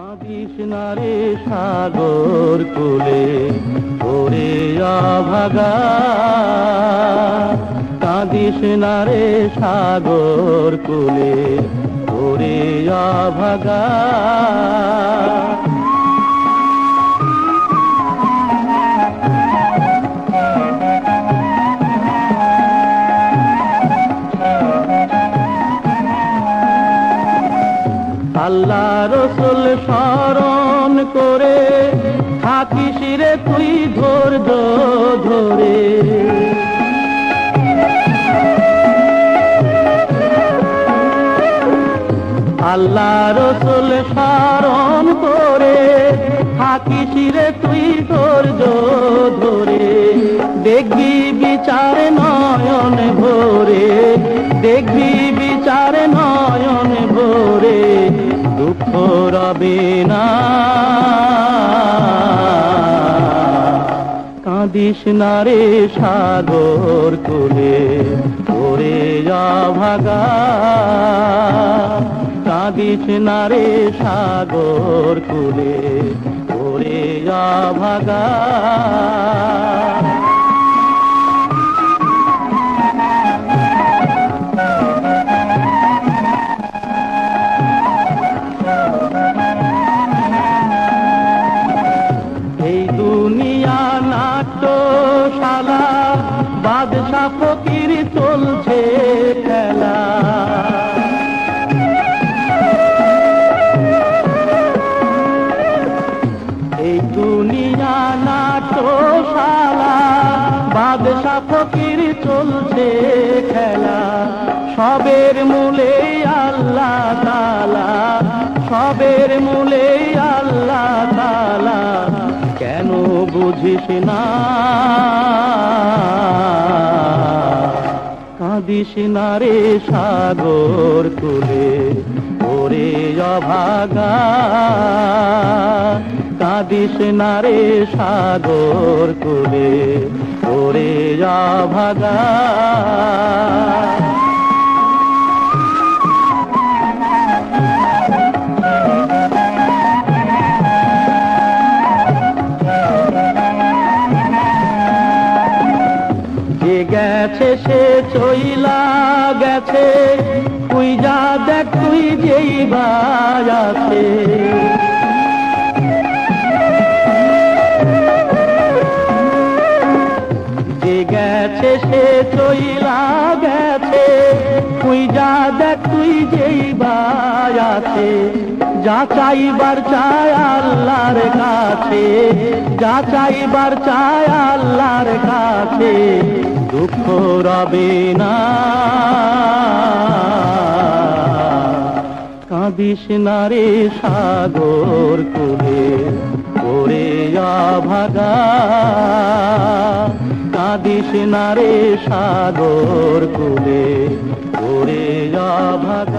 কাঁদিস না রে সাগর কূলে ওরে অভাগা, কাঁদিস না রে সাগর কূলে ওরে অভাগা। আল্লাহ রসুল স্মরণ করে থাকিস রে তুই ধৈর্য ধরে। আল্লাহ রসুল স্মরণ করে থাকিস রে তুই ধৈর্য ধরে। দেখবি বিচার নয়ন ভরে, দেখবি বিচার নয়ন ভরে, দুঃখ রবে না। কাঁদিস না রে সাগর কূলে ওরে অভাগা, কাঁদিস না রে সাগর কূলে ওরে অভাগা। এই দুনিয়া নাট্যশালা, বাদশা ফকির চলছে খেলা। এই দুনিয়া নাট্যশালা, বাদশা ফকির চলছে খেলা। সবের মূলে আল্লাহ তাআলা, সবের মূলে আল্লাহ তাআলা, কেন বুঝিস না? কাঁদিস না রে সাগর কূলে ওরে অভাগা, কাঁদিস না রে সাগর কূলে ওরে অভাগা। যে গেছে সে চইলা গেছে, তুই যা দেখ তুই যেই আছে। যে গেছে সে চইলা গেছে, তুই যা দেখ তুই যেই আছে। যা চাইবার চায় আল্লাহর কাছে, যা চাইবার চায় আল্লাহর কাছে, দুঃখ রবে না। কাঁদিস না রে সাগর কূলে ওরে অভাগা, কাঁদিস না রে সাগর কূলে ওরে অভাগা।